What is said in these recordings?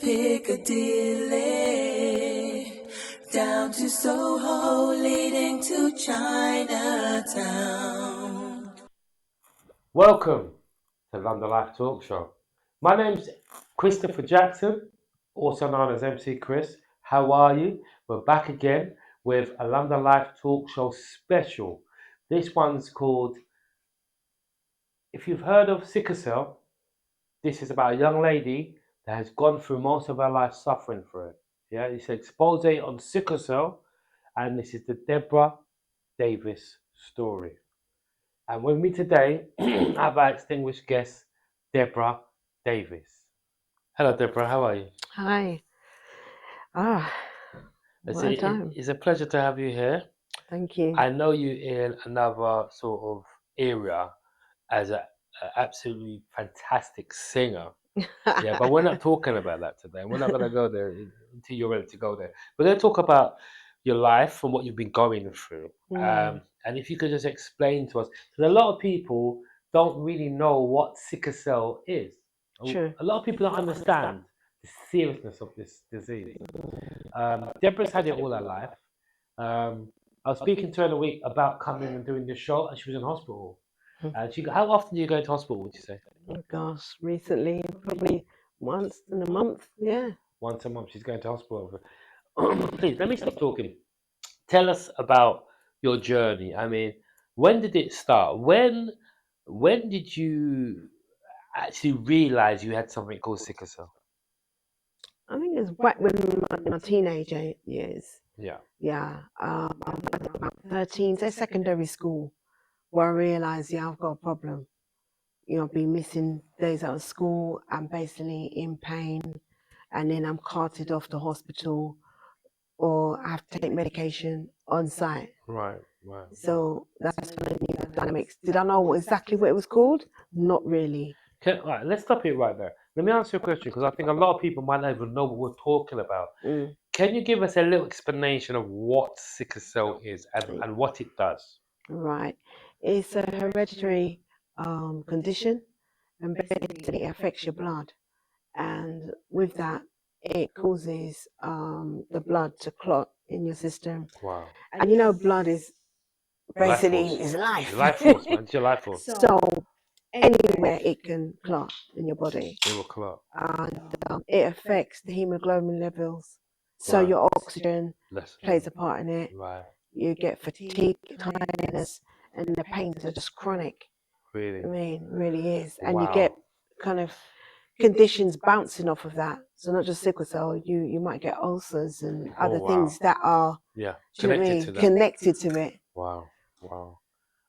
Piccadilly, down to Soho, leading to Chinatown. Welcome to London Life Talk Show. My name's Christopher Jackson, also known as MC Chris. How are you? We're back again with a London Life Talk Show special. This one's called, if you've heard of Sickle Cell, this is about a young lady that has gone through most of her life suffering for it. Yeah, it's an expose on sickle cell, and this is the Deborah Davies story. And with me today, I have our distinguished guest, Deborah Davies. Hello, Deborah. How are you? Hi. Ah, what a time. It's a pleasure to have you here. Thank you. I know you in another sort of area as an absolutely fantastic singer. Yeah, but we're not talking about that today. We're not going to go there until you're ready to go there. We're going to talk about your life and what you've been going through. And if you could just explain to us, because a lot of people don't really know what sickle cell is. True. A lot of people don't understand the seriousness of this disease. Deborah's had it all her life. I was speaking to her in a week about coming and doing the show, and she was in hospital. And how often do you go to hospital, would you say? Oh gosh, recently, probably once in a month. Yeah. Once a month, she's going to hospital. Please, let me stop talking. Tell us about your journey. I mean, when did it start? When did you actually realize you had something called sickle cell? I think it was back when my teenager years. Yeah. Yeah. About 13, say secondary school, where I realised, I've got a problem. I've been missing days out of school. I'm basically in pain, and then I'm carted off to hospital, or I have to take medication on site. Right. So that's when I knew the dynamics. Did I know exactly what it was called? Not really. Right, let's stop it right there. Let me ask you a question, because I think a lot of people might not even know what we're talking about. Can you give us a little explanation of what sickle cell is and what it does? Right. It's a hereditary condition, and basically it affects your blood. And with that, it causes the blood to clot in your system. Wow. And blood is basically Life life. Your life force, man. It's your life force. So anywhere it can clot in your body. It will clot. And it affects the hemoglobin levels. So Right. your oxygen Less. plays a part in it. Right. You get fatigue, tiredness, and the pains are just chronic. Really? I mean, really is. And Wow. you get kind of conditions bouncing off of that. So not just sickle cell, you might get ulcers and other things that are connected to it. Wow.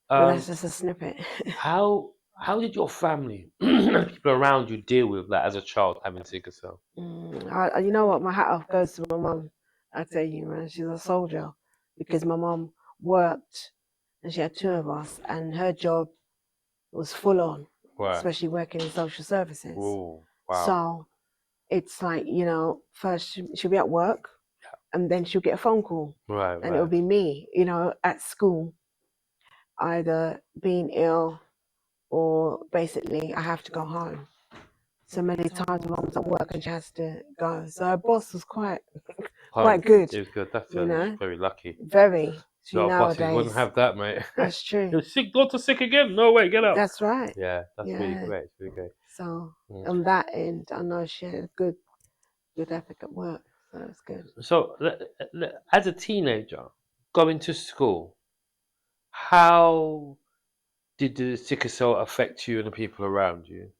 But that's just a snippet. How did your family and people around you deal with that as a child having sickle cell? You know what? My hat off goes to my mum. I tell you, man, she's a soldier, because my mum worked, and she had two of us, and her job was full on, especially working in social services. Ooh, wow. So it's like, first she'll be at work, and then she'll get a phone call, and it'll be me, at school, either being ill or basically I have to go home. So many times my mum's at work and she has to go. So her boss was quite good. It was good. That's very lucky. Very. A lot of bosses wouldn't have that, mate. That's true. You're sick, go to sick again. No way, get up. That's right. Yeah, that's really great. It's really great. So on that end, I know she had a good ethic at work. So it's good. So as a teenager, going to school, how did the sickle cell affect you and the people around you?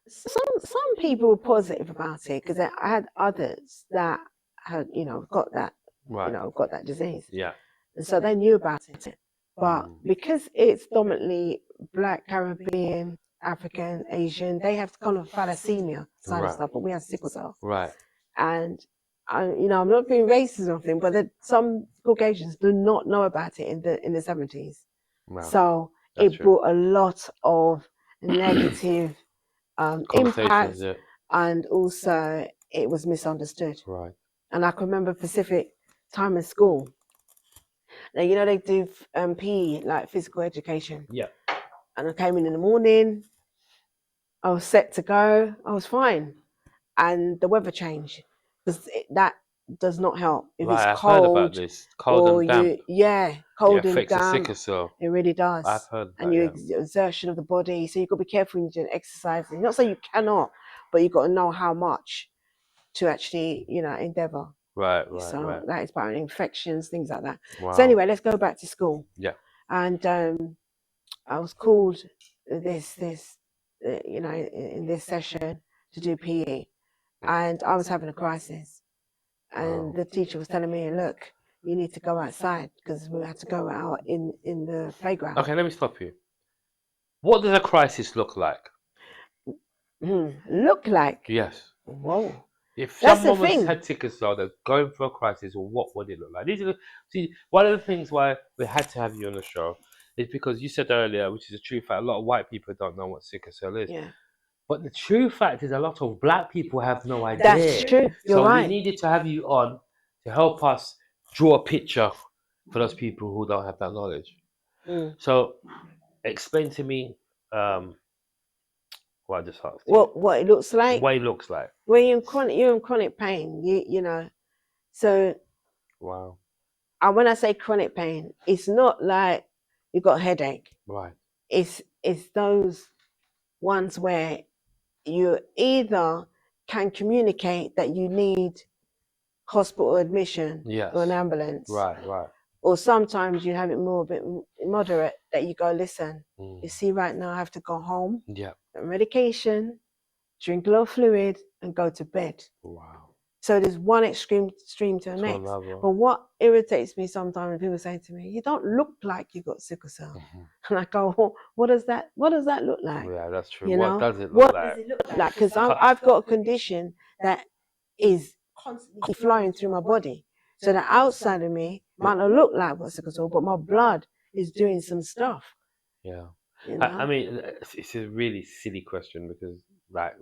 Some people were positive about it, because I had others that had got that got that disease. Yeah. And so they knew about it. But because it's dominantly Black, Caribbean, African, Asian, they have kind of thalassemia side of stuff, but we have sickle cell. Right. And I'm not being racist or anything, but some Caucasians do not know about it in the 70s. Wow. So it brought a lot of negative impact, and also it was misunderstood. Right. And I can remember Pacific time in school. Now, they do PE, like physical education. Yeah. And I came in the morning, I was set to go. I was fine, and the weather changed because that does not help. If it's Right, I've heard about cold this. Cold or and damp. It cold and affects the damp, sickle cell. it really I've does. heard And that, your yeah. exertion of the body, so you've got to be careful when you're doing exercising. Not saying you cannot, but you've got to know how much to actually, endeavor. Right. So that is about infections, things like that. Wow. So anyway, let's go back to school. Yeah. And I was called this in this session to do PE, and I was having a crisis. And the teacher was telling me, look, you need to go outside because we had to go out in the playground. Okay, let me stop you. What does a crisis look like? Look like? Yes. Whoa. If That's the someone thing. had sickle cell, they're going through a crisis, what would it look like? See, one of the things why we had to have you on the show is because you said earlier, which is a true fact, a lot of white people don't know what sickle cell is. Yeah. But the true fact is a lot of black people have no idea. That's true. You're right. We needed to have you on to help us draw a picture for those people who don't have that knowledge. So explain to me what I just asked you. What it looks like? What it looks like. When you're in chronic pain, you know. So wow. And when I say chronic pain, it's not like you've got a headache. Right. It's those ones where you either can communicate that you need hospital admission or an ambulance. Right. Or sometimes you have it more a bit moderate that you go, listen, you see right now I have to go home, medication, drink a lot of fluid and go to bed. Wow. So there's one extreme to the next. But what irritates me sometimes when people say to me, you don't look like you got sickle cell. And I go, well, what does that look like? Yeah, that's true. You know? What does it look like? Does it look like? Because I've got a condition that is constantly flowing through my body. So the outside of me might not look like what sickle cell, but my blood is doing some stuff. Yeah. You know? I mean, it's a really silly question because, like,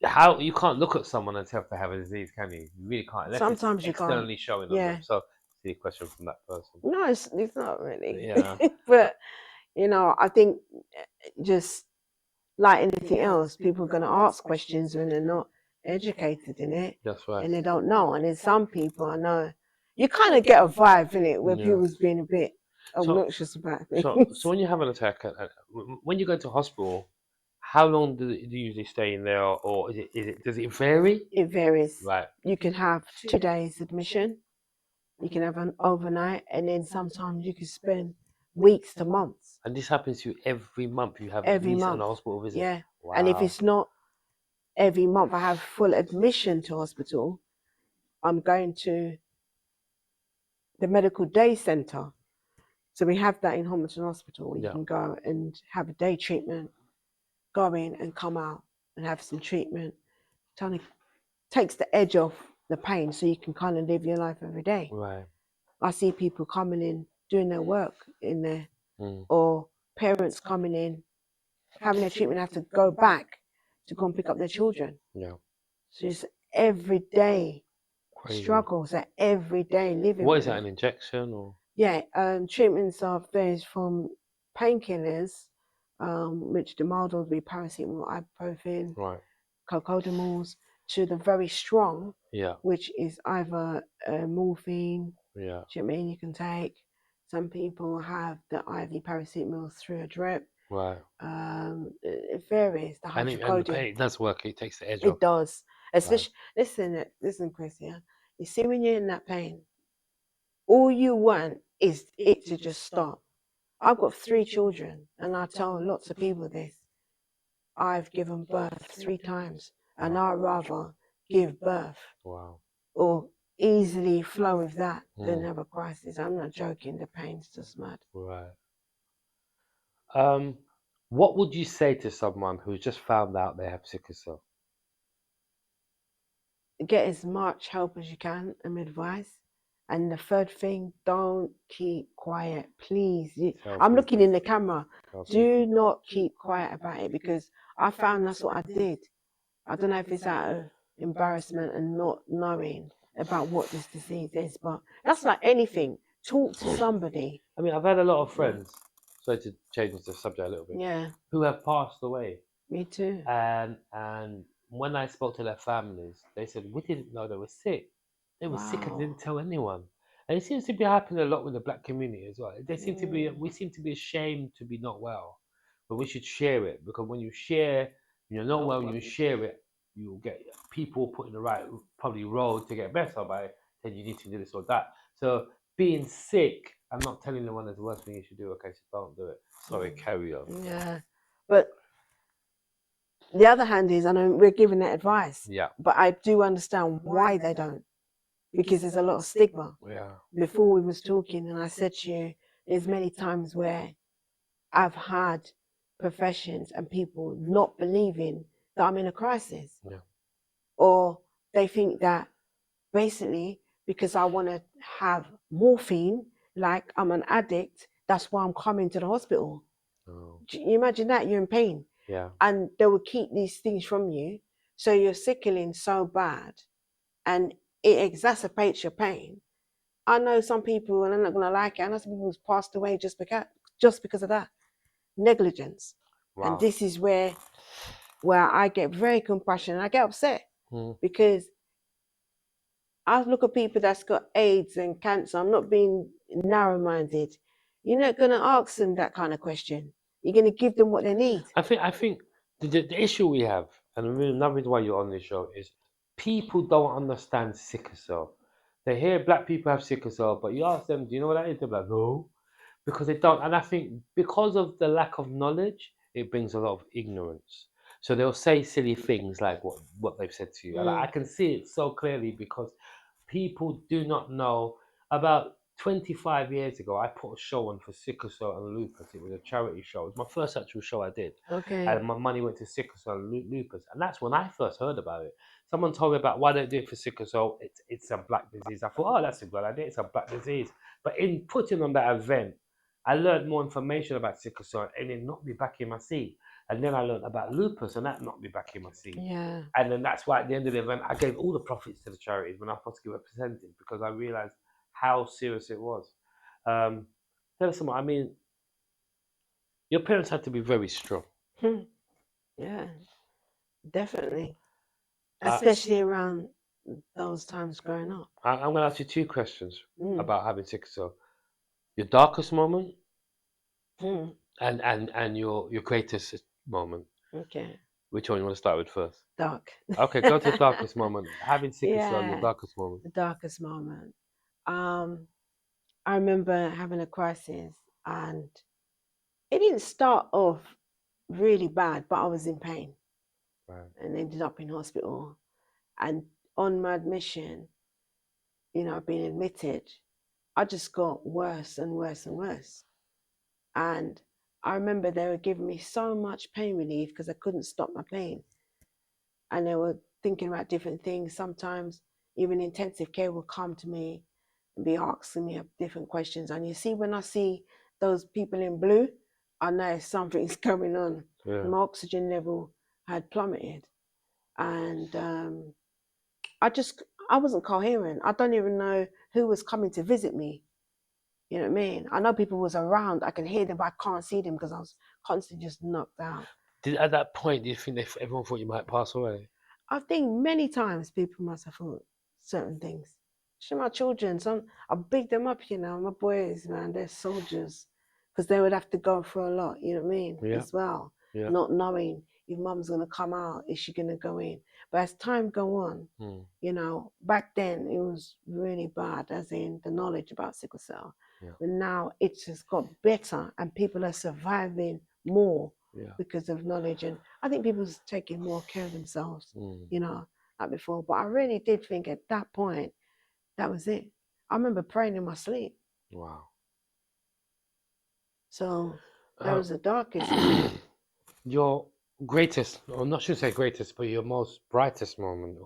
how you can't look at someone and tell if they have a disease, can you? You really can't. Unless Sometimes it's you externally can't. showing on them. So, silly question from that person. No, it's not really. Yeah. But, I think just like anything else, people are going to ask questions when they're not educated in it. That's right. And they don't know. And then some people, I know, you kind of get a vibe in it where people's being a bit obnoxious about things. So when you have an attack, when you go to hospital, how long do you usually stay in there, or does it vary? It varies. Right. You can have 2 days admission. You can have an overnight, and then sometimes you can spend weeks to months. And this happens to you every month. You have every at least month. an hospital visit. Yeah. Wow. And if it's not every month, I have full admission to hospital. I'm going to the medical day centre. So we have that in Homerton Hospital. You can go and have a day treatment, go in and come out and have some treatment. Kind of takes the edge off the pain so you can kind of live your life every day. Right. I see people coming in, doing their work in there, or parents coming in, having their treatment, have to go back to go and pick up their children. Yeah. So it's everyday struggles, that everyday living. What is that, an injection or? Yeah, treatments are various from painkillers, which the mild would be paracetamol, ibuprofen, right, cocodamals, to the very strong, yeah, which is either morphine, yeah, do you know what I mean, you can take. Some people have the IV paracetamol through a drip. right. It varies. The hydrocodone. And it does work. It takes the edge off. off. It does. Especially, right. Listen, Chris, yeah? You see when you're in that pain, all you want is it to just stop. I've got 3 children, and I tell lots of people this. I've given birth 3 times, and I'd rather give birth or easily flow with that than have a crisis. I'm not joking. The pain's just mad. Right. What would you say to someone who's just found out they have sickle cell? Get as much help as you can and advice. And the third thing, don't keep quiet, please. I'm looking in the camera. Do not keep quiet about it, because I found that's what I did. I don't know if it's out of embarrassment and not knowing about what this disease is, but that's like anything. Talk to somebody. I mean, I've had a lot of friends, sorry to change the subject a little bit, who have passed away Me too. And when I spoke to their families, they said we didn't know they were sick. They were sick and Wow. didn't tell anyone. And it seems to be happening a lot with the black community as well. They seem to be, Mm. we seem to be ashamed to be not well, but we should share it, because when you share, you're not well, and you share it, you'll get people put in the right probably road to get better by saying you need to do this or that. So being sick, I'm not telling anyone that's the worst thing you should do. Okay, so don't do it. Sorry, carry on. Yeah, but the other hand is, I know we're giving that advice, Yeah. but I do understand why they don't, because there's a lot of stigma. Yeah. Before we was talking, and I said to you, there's many times where I've had professions and people not believing that I'm in a crisis, Yeah. or they think that basically because I want to have morphine, like I'm an addict, that's why I'm coming to the hospital. Oh. Do you imagine that? You're in pain. Yeah. And they will keep these things from you. So you're sickling so bad and it exacerbates your pain. I know some people, and I'm not going to like it, I know some people who's passed away just because of that. Negligence. Wow. And this is where I get very compassionate. I get upset because I look at people that's got AIDS and cancer. I'm not being narrow-minded. You're not going to ask them that kind of question. You're going to give them what they need. I think the issue we have, and another reason why you're on this show, is people don't understand sickle cell. They hear black people have sickle cell, but you ask them, do you know what that is? They're like, no, because they don't. And I think because of the lack of knowledge, it brings a lot of ignorance. So they'll say silly things like what they've said to you. And I can see it so clearly because people do not know. About 25 years ago, I put a show on for sickle cell and lupus. It was a charity show. It was my first actual show I did. Okay. And my money went to sickle cell and lupus. And that's when I first heard about it. Someone told me about why they do it for sickle cell. It's a black disease. I thought, oh, that's a good idea. It's a black disease. But in putting on that event, I learned more information about sickle cell, and it knocked me back in my seat. And then I learned about lupus, and that knocked me back in my seat. Yeah. And then that's why at the end of the event, I gave all the profits to the charities when I was supposed to get represented, because I realized how serious it was. Tell us something. I mean, your parents had to be very strong. Yeah, definitely. Especially around those times growing up. I'm going to ask you two questions about having sickle cell. Your darkest moment and your greatest moment. Okay. Which one you want to start with first? Dark. Okay, go to the darkest moment. Having sickle cell, your Yeah, darkest moment. the darkest moment. I remember having a crisis, and it didn't start off really bad, but I was in pain. Right. And ended up in hospital. And on my admission, being admitted, I just got worse and worse and worse. And I remember they were giving me so much pain relief because I couldn't stop my pain. And they were thinking about different things. Sometimes even intensive care will come to me and be asking me different questions. And you see, when I see those people in blue, I know something's going on. Yeah. My oxygen level had plummeted. And I wasn't coherent. I don't even know who was coming to visit me. You know what I mean? I know people was around. I can hear them, but I can't see them because I was constantly just knocked out. At that point, do you think everyone thought you might pass away? I think many times people must have thought certain things. Especially my children. I big them up, my boys, man, they're soldiers. Because they would have to go through a lot, you know what I mean? Yeah. As well. Yeah. Not knowing if mum's going to come out, is she going to go in? But as time go on, back then it was really bad, as in the knowledge about sickle cell. Yeah. But now it's just got better and people are surviving more because of knowledge. And I think people's taking more care of themselves, like before. But I really did think at that point, that was it. I remember praying in my sleep. Wow. So that was the darkest. Your greatest, or not should say greatest, but your most brightest moment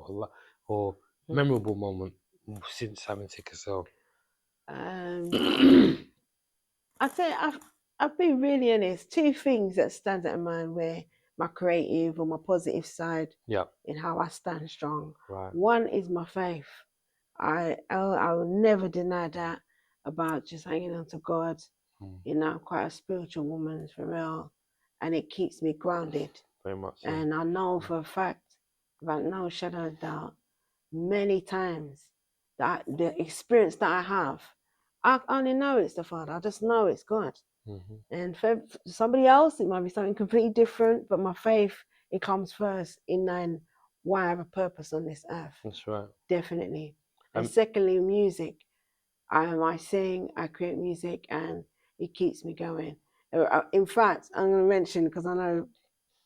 or memorable moment since having sickle cell? I'd say I've been really honest. Two things that stand out in mind where my creative or my positive side in how I stand strong. Right. One is my faith. I will never deny that about just hanging on to God. I'm quite a spiritual woman for real, and it keeps me grounded. very much so. And I know for a fact, without no shadow of doubt, many times that the experience that I have, I only know it's the Father. I just know it's God. And for somebody else, it might be something completely different. But my faith, it comes first in knowing why I have a purpose on this earth. That's right. Definitely. And secondly, music. I sing, I create music, and it keeps me going. In fact, I'm going to mention, because I know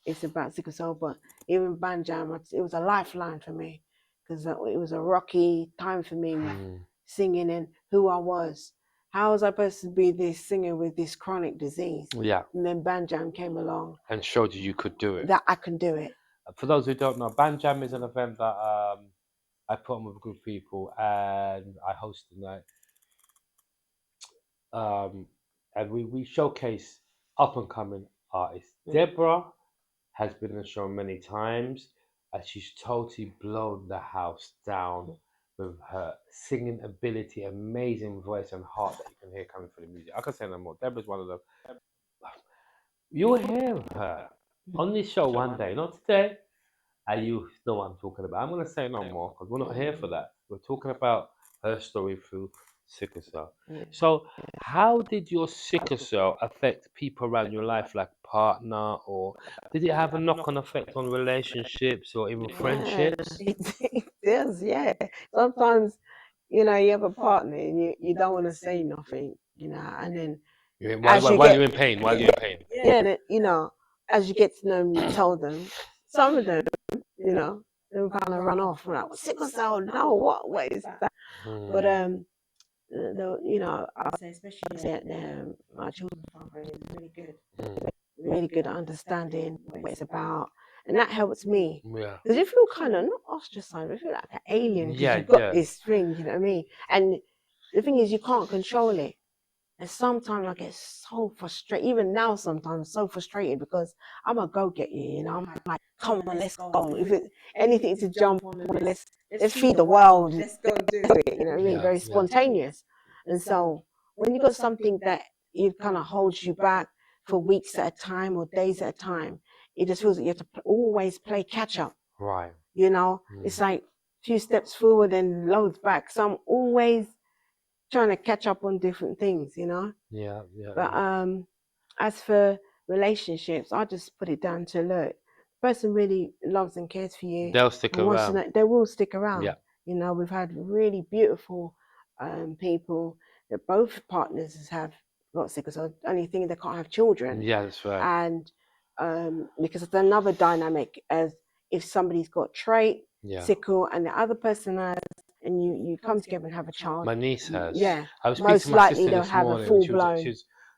it's about sickle cell, but even Banjam, it was a lifeline for me, because it was a rocky time for me, singing in who I was. How was I supposed to be this singer with this chronic disease? Yeah. And then Banjam came along. And showed you could do it. That I can do it. For those who don't know, Banjam is an event that I put on with a group of people, and I host the night. And we showcase up and coming artists. Deborah has been on the show many times, and she's totally blown the house down with her singing ability, amazing voice and heart that you can hear coming through the music. I can say no more. Deborah's one of them. You'll hear her on this show one day, not today, and you know what I'm talking about. I'm going to say no more because we're not here for that. We're talking about her story through sickle cell. So how did your sickle cell affect people around your life, like partner, or did it have a knock-on effect on relationships or even friendships? It does, yeah. Sometimes, you know, you have a partner and you don't want to say nothing, you know, and then while you're in pain, yeah, you know, as you get to know them, you tell them. Some of them, you know, they'll kind of run off and like, sickle cell, no, what is that? But you know, I'll say especially that my children's father is really good at understanding what it's about, and that helps me. Yeah. Because you feel kind of not ostracized, you feel like an alien because you've got this thing, you know what I mean? And the thing is, you can't control it. And sometimes I get so frustrated, even now sometimes so frustrated because I'm a go-getter, you know. I'm like, come on, let's go. If it's anything to jump on, let's feed the world, let's go and do it, you know what I mean? Very spontaneous. And so when you got something that it kind of holds you back for weeks at a time or days at a time, it just feels like you have to always play catch up. Right. You know, it's like a few steps forward and loads back. So I'm always trying to catch up on different things, you know. But as for relationships, I just put it down to look, the person really loves and cares for you. They'll stick around. They will stick around. Yeah. You know, we've had really beautiful people that both partners have got sickle cell. Only thing they can't have children. Yeah, that's right. And because it's another dynamic, as if somebody's got trait, sickle, and the other person has, and you come together and have a child. My niece has. Yeah. I was speaking Most to my likely sister they'll this have morning. a full blown.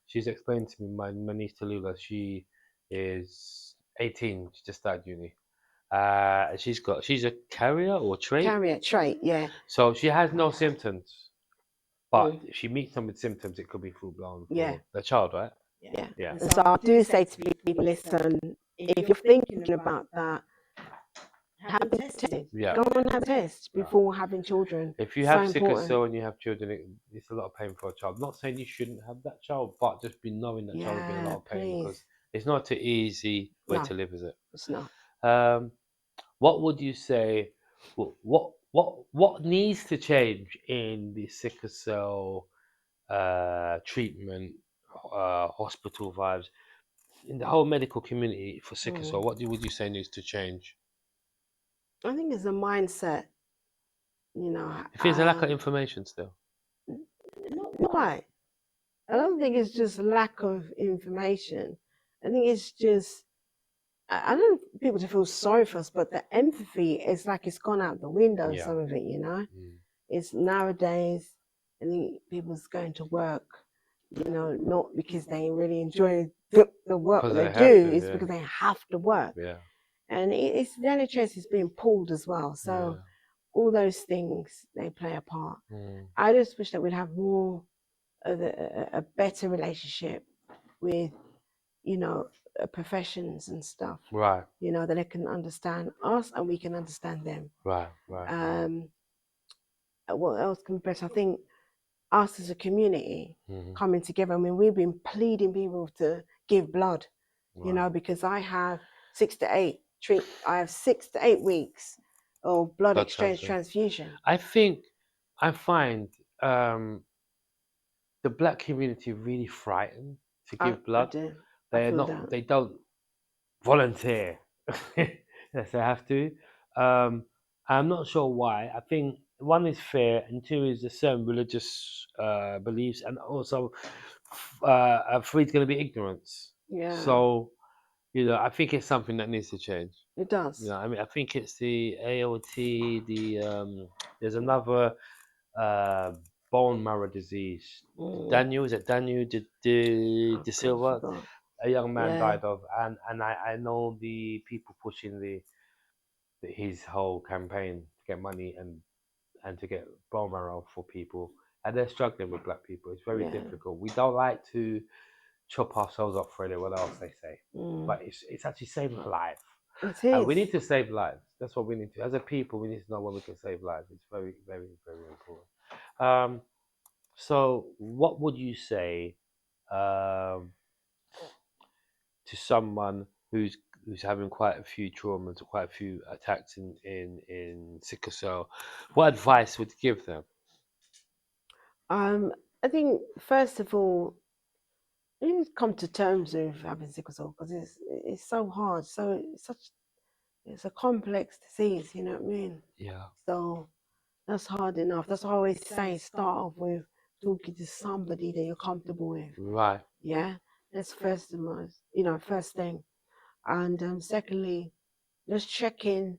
She's explained to me, my niece Tallulah, she is 18. She just started uni. She's a carrier or trait. Carrier trait, yeah. So she has no symptoms, but if she meets them with symptoms, it could be full blown for the child, right? Yeah. And so I do say to people, listen, if you're thinking about that, have it tested. Yeah. Go and have a test before having children. If you have sickle cell and you have children, it's a lot of pain for a child. I'm not saying you shouldn't have that child, but just be knowing that child will be in a lot of pain because it's not an easy way to live, is it? It's not. What would you say? What needs to change in the sickle cell treatment, hospital vibes, in the whole medical community for sickle cell? What would you say needs to change? I think it's a mindset. You know, if there's a lack of information still. Not quite. I don't think it's just lack of information. I think it's just, I don't want people to feel sorry for us, but the empathy is like it's gone out the window, some of it, you know? It's nowadays, I think people's going to work, you know, not because they really enjoy the work that they do, it's because they have to work. And it's the NHS is being pulled as well. So all those things, they play a part. I just wish that we'd have more of a better relationship with, you know, professions and stuff. Right. You know, that they can understand us and we can understand them. Right. What else can be better? I think us as a community coming together. I mean, we've been pleading people to give blood, you know, because I have 6 to 8. I have 6 to 8 weeks of blood exchange transfusion. I find the black community really frightened to give blood. They don't volunteer yes, they have to. I'm not sure why. I think one is fear, and two is a certain religious beliefs, and also three is going to be ignorance. Yeah. So I think it's something that needs to change. It does. I mean, I think it's the ALT. There's another bone marrow disease. Daniel, is it Daniel De Silva? A young man died of, and I know the people pushing his whole campaign to get money and to get bone marrow for people, and they're struggling with black people. It's very difficult. We don't like to chop ourselves up for anyone else, they say, but it's actually saving a life. It is. We need to save lives. That's what we need to. As a people, we need to know when we can save lives. It's very, very, very important. So, what would you say to someone who's having quite a few traumas, quite a few attacks in sickle cell? What advice would you give them? I think first of all, you need to come to terms with having sickle cell because it's so hard. So it's a complex disease. You know what I mean? Yeah. So that's hard enough. That's why I always say start off with talking to somebody that you're comfortable with. Right. Yeah. That's first thing. And secondly, just checking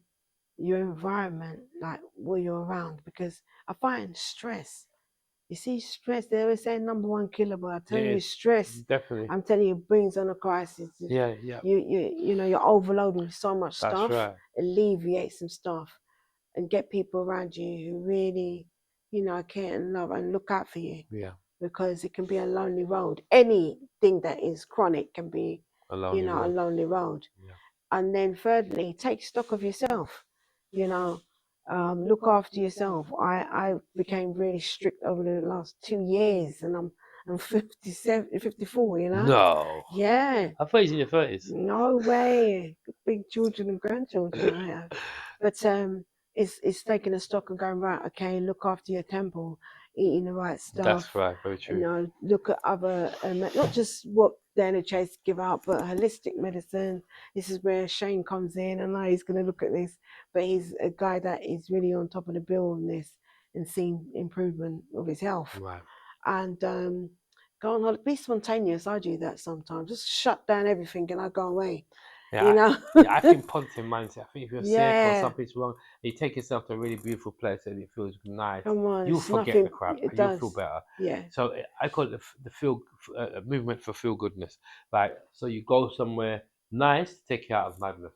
your environment, like where you're around, because I find stress. You see, stress, they always say number one killer, but I tell you, stress, definitely. I'm telling you, brings on a crisis. Yeah. You're overloaded with so much stuff. That's right. Alleviate some stuff and get people around you who really, care and love and look out for you. Yeah. Because it can be a lonely road. Anything that is chronic can be, a lonely road. Yeah. And then thirdly, take stock of yourself. Look after yourself. I became really strict over the last 2 years, and I'm 54. No. Yeah. I thought you was in your 30s. No way. Big children and grandchildren I have. But it's taking a stock and going, right, okay, look after your temple, eating the right stuff. That's right, very true. Look at other, not just what the NHS give out, but holistic medicine. This is where Shane comes in. I know he's going to look at this, but he's a guy that is really on top of the bill on this and seeing improvement of his health. Right. And go on, be spontaneous. I do that sometimes. Just shut down everything and I go away. Yeah, I think positive mindset. I think if you're sick or something's wrong, you take yourself to a really beautiful place and it feels nice. Come on, you'll forget the crap and you'll feel better. Yeah. So I call it the feel movement for feel goodness. Like, so you go somewhere nice to take you out of madness.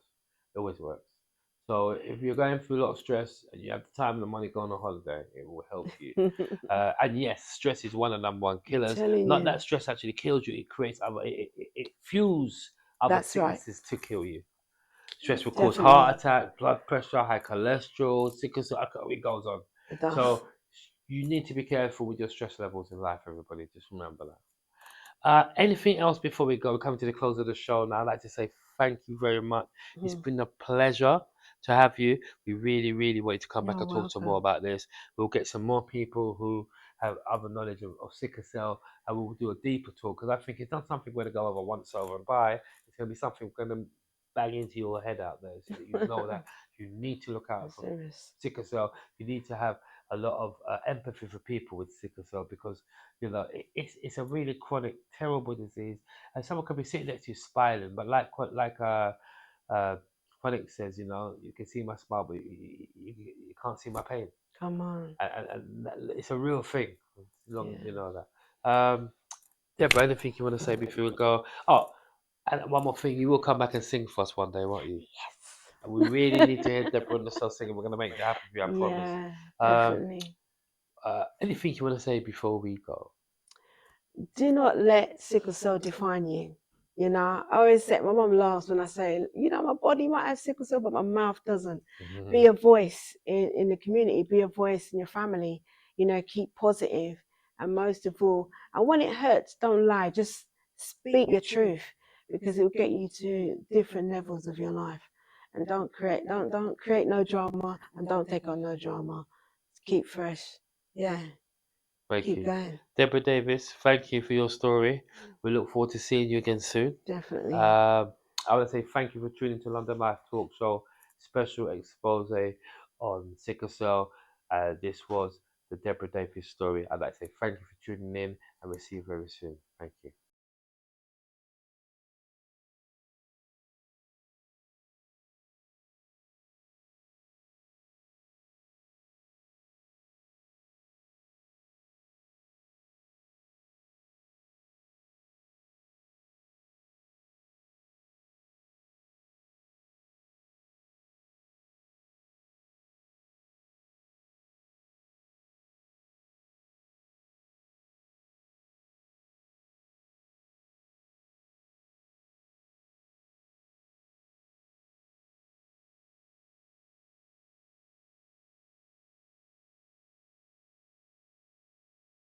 It always works. So if you're going through a lot of stress and you have the time and the money to go on a holiday, it will help you. And yes, stress is one of the number one killers. Not that stress actually kills you; it creates other. It fuels other sicknesses to kill you. Stress will cause heart attack, blood pressure, high cholesterol, sickle cell. It goes on. So you need to be careful with your stress levels in life, everybody. Just remember that. Anything else before we go? We're coming to the close of the show now. I'd like to say thank you very much. It's been a pleasure to have you. We really, really want you to come back and talk some more about this. We'll get some more people who have other knowledge of sickle cell, and we'll do a deeper talk, because I think it's not something we're going to go over once over and by. It's going to be something we're going to bang into your head out there, so that you know that you need to look out for sickle cell. You need to have a lot of empathy for people with sickle cell, because it's a really chronic, terrible disease, and someone could be sitting next to you smiling, but like Chronic says, you can see my smile, but you can't see my pain. Come on. And it's a real thing, as long as you know that. Deborah, anything you want to say before we go? Oh, and one more thing, you will come back and sing for us one day, won't you? Yes. And we really need to hear Deborah on the cell singing. We're going to make that happen for you, I promise. Yeah, definitely. Anything you want to say before we go? Do not let sickle cell define you. I always say, my mum laughs when I say, my body might have sickle cell, but my mouth doesn't. Be a voice in the community, be a voice in your family, keep positive. And most of all, and when it hurts, don't lie, just speak your truth. because it will get you to different levels of your life. And don't create no drama, and don't take on no drama. Keep fresh. Yeah. Thank Keep you. going. Deborah Davies, thank you for your story. We look forward to seeing you again soon. Definitely. I want to say thank you for tuning to London Life Talk Show special expose on sickle cell. This was the Deborah Davies story. I'd like to say thank you for tuning in, and we'll see you very soon. Thank you.